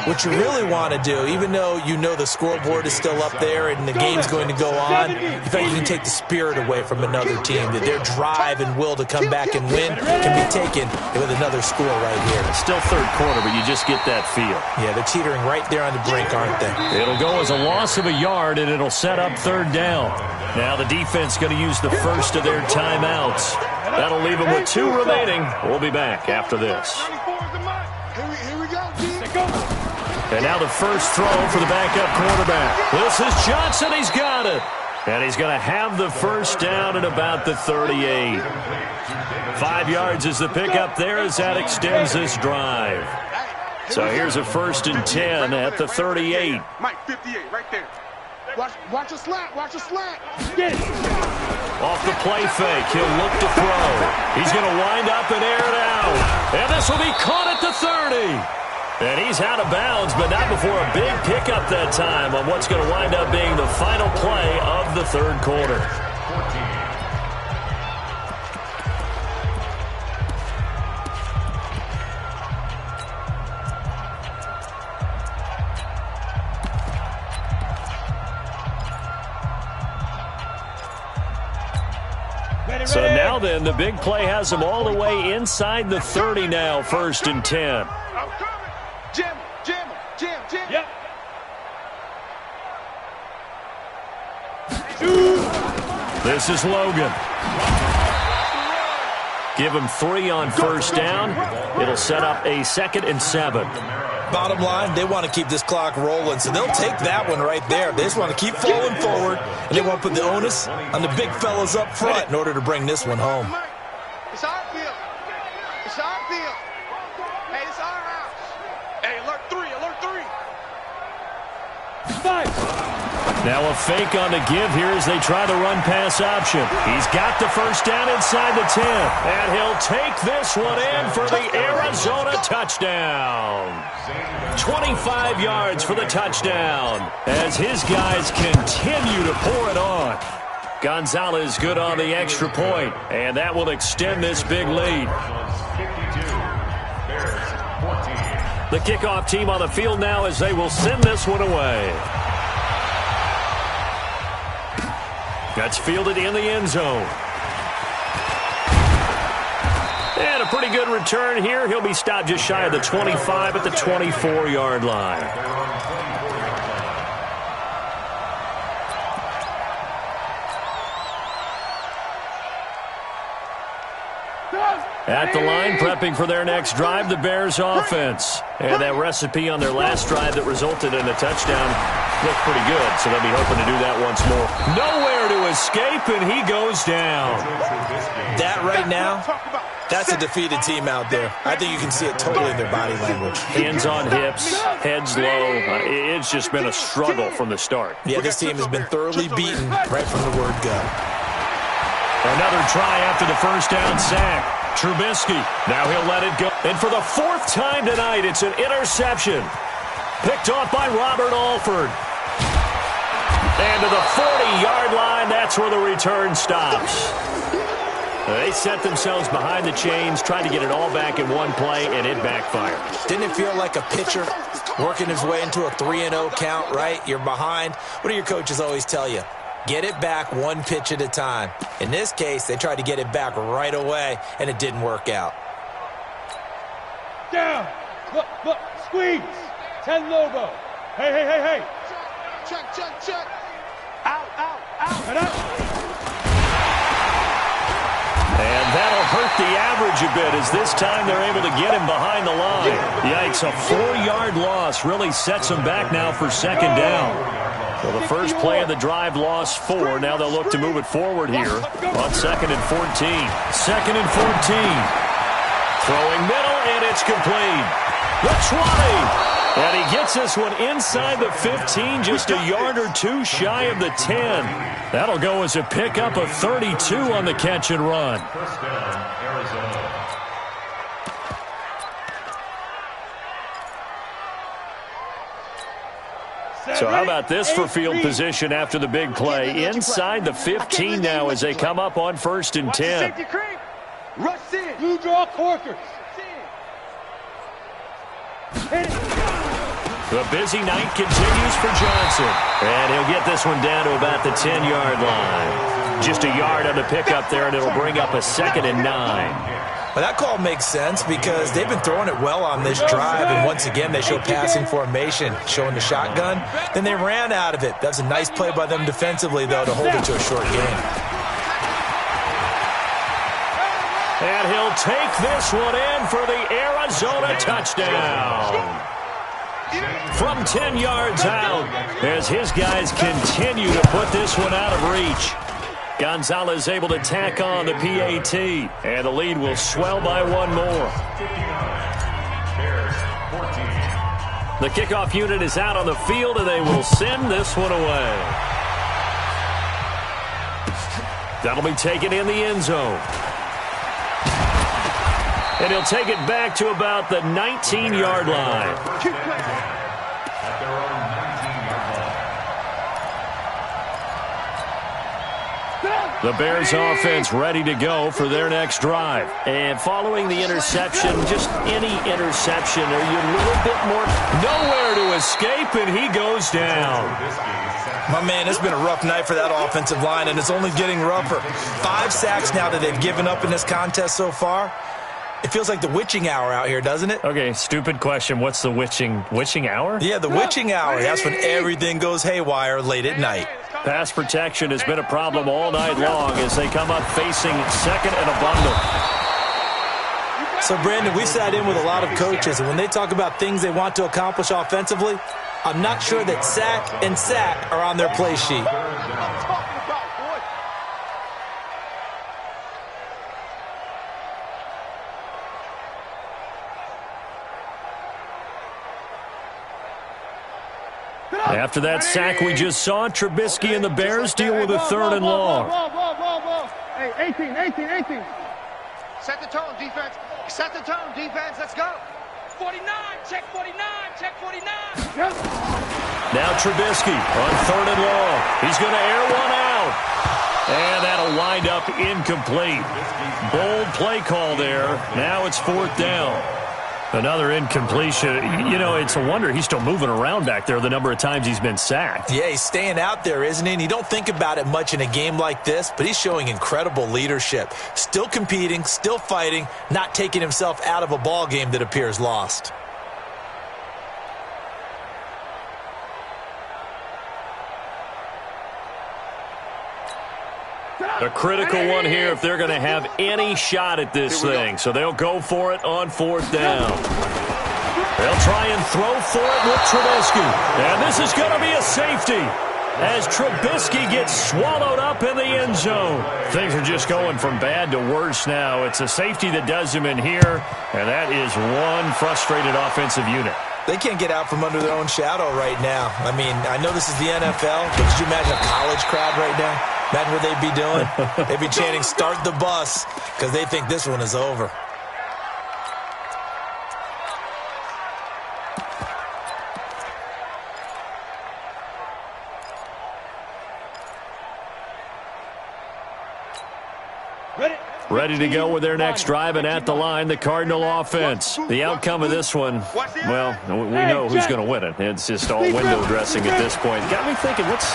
what you really want to do, even though you know the scoreboard is still up there and the game's going to go on, in fact, you can take the spirit away from another team, that their drive and will to come back and win can be taken with another score right here. It's still 3rd quarter, but you just get that feel. Yeah, they're teetering right there on the brink, aren't they? It'll go as a loss of a yard, and it'll set up 3rd down. Now the defense going to use the first of their timeouts. That'll leave them with 2 remaining. We'll be back after this. Here we go. And now the first throw for the backup quarterback. This is Johnson. He's got it. And he's going to have the first down at about the 38. 5 yards is the pickup there as that extends this drive. So here's a 1st and 10 at the 38. Mike, 58, right there. Watch a slant. Off the play fake, he'll look to throw. He's going to wind up and air it out. And this will be caught at the 30. And he's out of bounds, but not before a big pickup that time on what's going to wind up being the final play of the 3rd quarter. So now then, the big play has them all the way inside the 30 now, 1st and 10. Jam. Yep. This is Logan. Give him 3 on 1st down. It'll set up a 2nd and 7. Bottom line, they want to keep this clock rolling, so they'll take that one right there. They just want to keep falling forward, and they want to put the onus on the big fellas up front in order to bring this one home. It's our field. It's our field. Hey, it's our house. Hey, alert 3, alert 3. Now a fake on the give here as they try the run-pass option. He's got the first down inside the 10. And he'll take this one in for the Arizona touchdown. 25 yards for the touchdown as his guys continue to pour it on. Gonzalez good on the extra point, and that will extend this big lead. 52, Bears 14. The kickoff team on the field now as they will send this one away. That's fielded in the end zone. And a pretty good return here. He'll be stopped just shy of the 25 at the 24-yard line. At the line, prepping for their next drive, the Bears offense. And that recipe on their last drive that resulted in a touchdown looked pretty good, so they'll be hoping to do that once more. Nowhere to escape, and he goes down. That right now, that's a defeated team out there. I think you can see it totally in their body language. Hands on hips, heads low. It's just been a struggle from the start. Yeah, this team has been thoroughly beaten right from the word go. Another try after the first down sack. Trubisky, now he'll let it go. And for the fourth time tonight, it's an interception. Picked off by Robert Alford. And to the 40-yard line, that's where the return stops. They set themselves behind the chains, tried to get it all back in one play, and it backfired. Didn't it feel like a pitcher working his way into a 3-0 count, right? You're behind. What do your coaches always tell you? Get it back one pitch at a time. In this case, they tried to get it back right away, and it didn't work out. Down. Look, squeeze. 10 Lobo. Hey. Check. Out. Head up. And that'll hurt the average a bit as this time they're able to get him behind the line. Yikes, a 4-yard loss really sets them back now for second down. Well, the first play of the drive lost 4. Now they'll look to move it forward here on 2nd and 14. 2nd and 14. Throwing middle, and it's complete. The 20. And he gets this one inside the 15, just a yard or two shy of the 10. That'll go as a pickup of 32 on the catch and run. First down, Arizona. So how about this for field position after the big play? Inside the 15 now as they come up on 1st and 10. Rush in. Blue draw Corkers. The busy night continues for Johnson. And he'll get this one down to about the 10-yard line. Just a yard on the pickup there, and it'll bring up a 2nd and 9. Well, that call makes sense because they've been throwing it well on this drive, and once again they show passing formation, showing the shotgun. Then they ran out of it. That's a nice play by them defensively, though, to hold it to a short game. And he'll take this one in for the Arizona touchdown. From 10 yards out as his guys continue to put this one out of reach. Gonzalez able to tack on the PAT, and the lead will swell by one more. 59, Bears 14. The kickoff unit is out on the field, and they will send this one away. That'll be taken in the end zone. And he'll take it back to about the 19-yard line. At their own 19-yard line. The Bears offense ready to go for their next drive. And following the interception, just any interception, are you a little bit more nowhere to escape, and he goes down. My man, it's been a rough night for that offensive line, and it's only getting rougher. 5 sacks now that they've given up in this contest so far. It feels like the witching hour out here, doesn't it? Okay, stupid question. What's the witching hour? Yeah, the witching hour. That's when everything goes haywire late at night. Pass protection has been a problem all night long as they come up facing 2nd and a bundle. So, Brandon, we sat in with a lot of coaches, and when they talk about things they want to accomplish offensively, I'm not sure that sack and sack are on their play sheet. After that sack we just saw, Trubisky and the Bears deal with a 3rd and long. Hey, 18. Set the tone, defense. Set the tone, defense. Let's go. 49, check 49, check 49. Yep. Now Trubisky on 3rd and long. He's going to air one out. And that'll wind up incomplete. Bold play call there. Now it's 4th down. Another incompletion. You know, it's a wonder he's still moving around back there the number of times he's been sacked. Yeah, he's staying out there, isn't he? And you don't think about it much in a game like this, but he's showing incredible leadership. Still competing, still fighting, not taking himself out of a ball game that appears lost. A critical one here if they're going to have any shot at this thing. So they'll go for it on 4th down. They'll try and throw for it with Trubisky. And this is going to be a safety as Trubisky gets swallowed up in the end zone. Things are just going from bad to worse now. It's a safety that does him in here, and that is one frustrated offensive unit. They can't get out from under their own shadow right now. I mean, I know this is the NFL, but could you imagine a college crowd right now? Imagine what they'd be doing. They'd be chanting, "Start the bus," because they think this one is over. Ready to go with their next drive, and at the line, the Cardinal offense. The outcome of this one, well, we know who's going to win it. It's just all window dressing at this point. Got me thinking, what's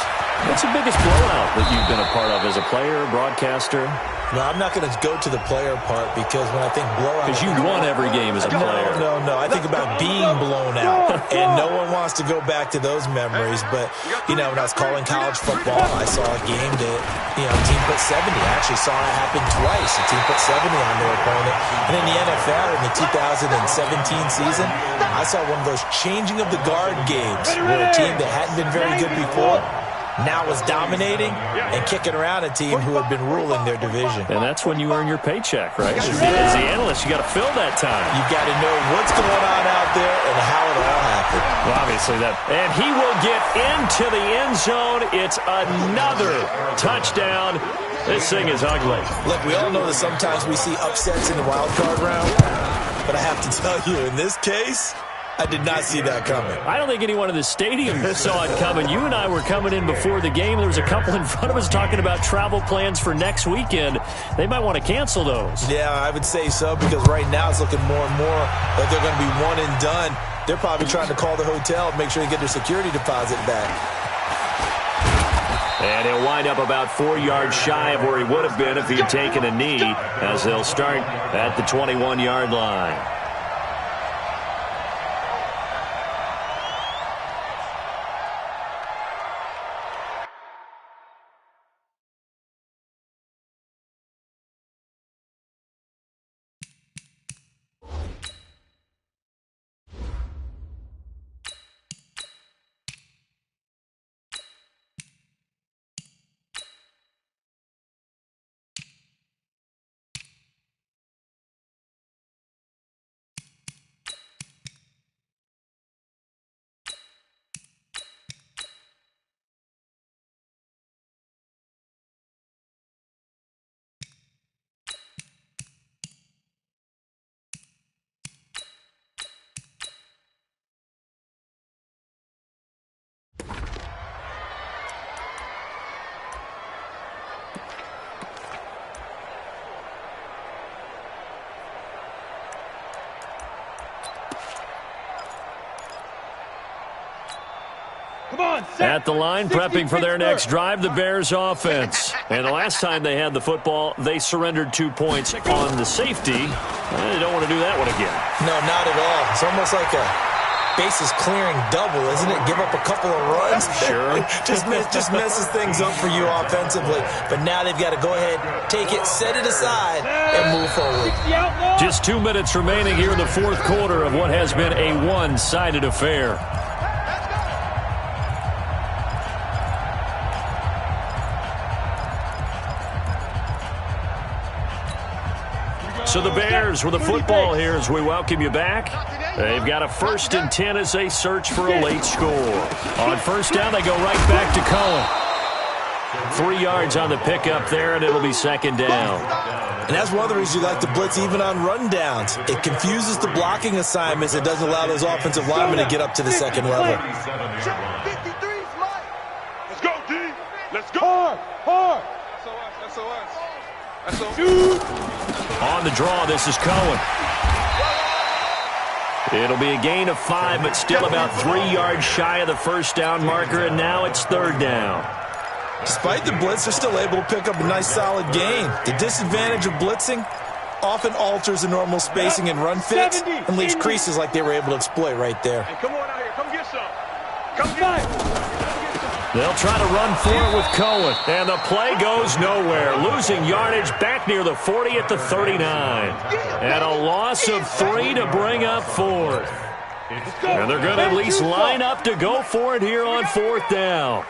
the biggest blowout that you've been a part of as a player, broadcaster? No, I'm not going to go to the player part because when I think blowout... Because you won every game as a player. No. I think about being blown out, and no one wants to go back to those memories. But, you know, when I was calling college football, I saw a game that, you know, a team put 70. I actually saw it happen twice. A team put 70 on their opponent. And in the NFL, in the 2017 season, I saw one of those changing of the guard games where a team that hadn't been very good before now was dominating and kicking around a team who had been ruling their division. And that's when you earn your paycheck, right? As the analyst, you got to fill that time. You've got to know what's going on out there and how it all happened. Well, obviously that. And he will get into the end zone. It's another touchdown. This thing is ugly. Look, we all know that sometimes we see upsets in the wild card round, but I have to tell you, in this case, I did not see that coming. I don't think anyone in the stadium saw it coming. You and I were coming in before the game. There was a couple in front of us talking about travel plans for next weekend. They might want to cancel those. Yeah, I would say so, because right now it's looking more and more like they're going to be one and done. They're probably trying to call the hotel and make sure they get their security deposit back. And he'll wind up about 4 yards shy of where he would have been if he had taken a knee, as they'll start at the 21-yard line. At the line, prepping for their next drive, the Bears offense. And the last time they had the football, they surrendered 2 points on the safety. They don't want to do that one again. No, not at all. It's almost like a bases clearing double, isn't it? Give up a couple of runs. Sure. just messes things up for you offensively. But now they've got to go ahead, take it, set it aside, and move forward. Just 2 minutes remaining here in the fourth quarter of what has been a one-sided affair. So the Bears with the football here as we welcome you back. They've got a 1st and 10 as they search for a late score. On first down, they go right back to Cohen. 3 yards on the pickup there, and it'll be 2nd down. And that's one of the reasons you like to blitz even on rundowns. It confuses the blocking assignments. It doesn't allow those offensive linemen to get up to the second level. Let's go, D. Let's go. Hard. On the draw, this is Cohen. It'll be a gain of 5, but still about 3 yards shy of the first down marker, and now it's 3rd down. Despite the blitz, they're still able to pick up a nice solid gain. The disadvantage of blitzing often alters the normal spacing and run fits and leaves creases like they were able to exploit right there. Hey, come on out here. Come get some. Come get They'll try to run for it with Cohen, and the play goes nowhere. Losing yardage back near the 40 at the 39. And a loss of 3 to bring up 4th. And they're going to at least line up to go for it here on 4th down.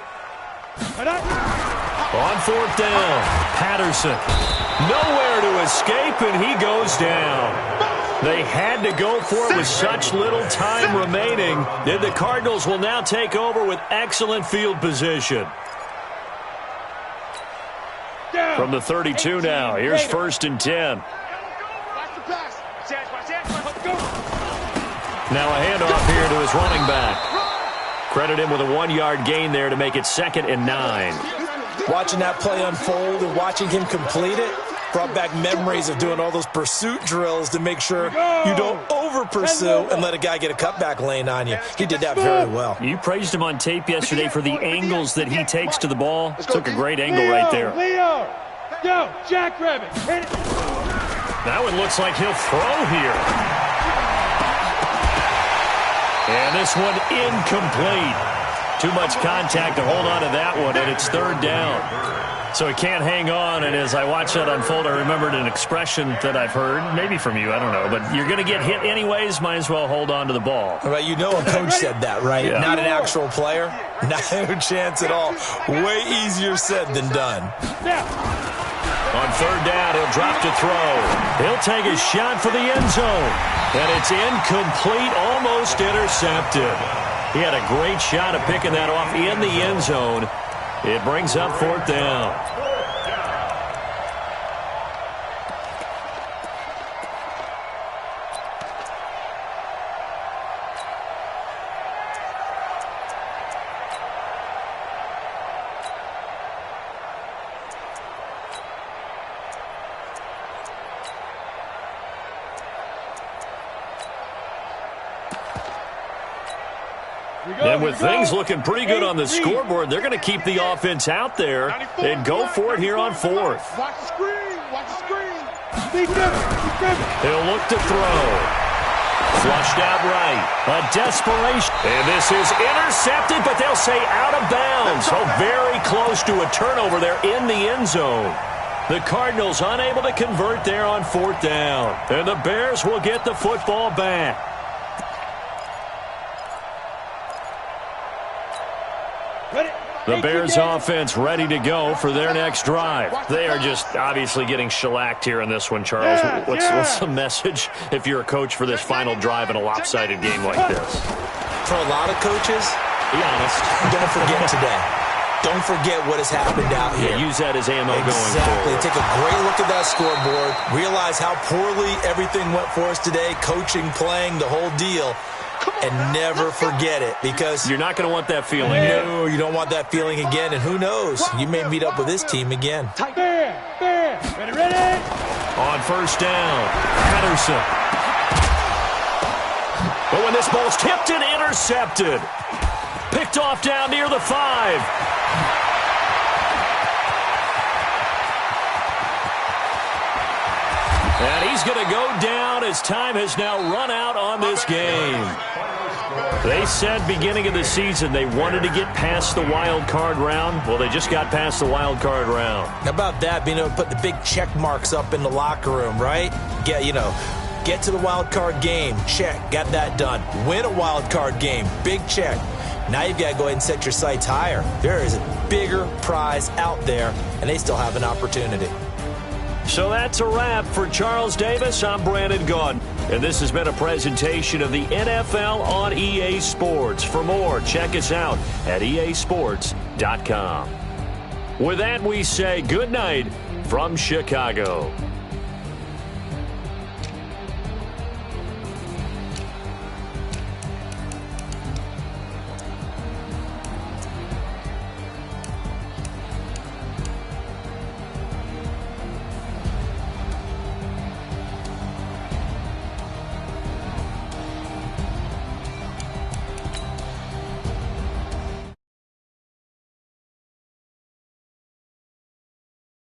On 4th down, Patterson. Nowhere to escape, and he goes down. They had to go for it with such little time remaining. And the Cardinals will now take over with excellent field position. From the 32 now, here's 1st and 10. Now a handoff here to his running back. Credit him with a 1-yard gain there to make it 2nd and 9. Watching that play unfold and watching him complete it brought back memories of doing all those pursuit drills to make sure you don't over-pursue and let a guy get a cutback lane on you. He did that very well. You praised him on tape yesterday for the angles that he takes to the ball. Took a great angle right there. Leo, go, Jackrabbit. That one looks like he'll throw here. And this one incomplete. Too much contact to hold on to that one, and it's 3rd down. So he can't hang on, and as I watch that unfold, I remembered an expression that I've heard, maybe from you, I don't know, but you're going to get hit anyways, might as well hold on to the ball. Right, you know a coach said that, right? Yeah. Not an actual player. No chance at all. Way easier said than done. On 3rd down, he'll drop to throw. He'll take a shot for the end zone, and it's incomplete, almost intercepted. He had a great shot at picking that off in the end zone. It brings up 4th down. And with things looking pretty good on the scoreboard, they're going to keep the offense out there and go for it here on 4th. Watch the screen. Watch the screen. He'll look to throw. Flushed out right. A desperation. And this is intercepted, but they'll say out of bounds. So very close to a turnover there in the end zone. The Cardinals unable to convert there on 4th down. And the Bears will get the football back. The Bears offense ready to go for their next drive. They are just obviously getting shellacked here in this one, Charles. What's the message if you're a coach for this final drive in a lopsided game like this? For a lot of coaches, be honest, don't forget today. Don't forget what has happened out here. Yeah, use that as ammo going forward. Exactly. Take a great look at that scoreboard. Realize how poorly everything went for us today. Coaching, playing, the whole deal. And never forget it, because you're not going to want that feeling. No, you don't want that feeling again. And who knows? You may meet up with this team again. Ready? On 1st down, Patterson. But when this ball's tipped and intercepted. Picked off down near the 5. And he's going to go down as time has now run out on this game. They said beginning of the season they wanted to get past the wild card round. Well, they just got past the wild card round. How about that, being able to put the big check marks up in the locker room, right? Get to the wild card game. Check. Got that done. Win a wild card game. Big check. Now you've got to go ahead and set your sights higher. There is a bigger prize out there, and they still have an opportunity. So that's a wrap for Charles Davis. I'm Brandon Gaudin, and this has been a presentation of the NFL on EA Sports. For more, check us out at easports.com. With that, we say good night from Chicago.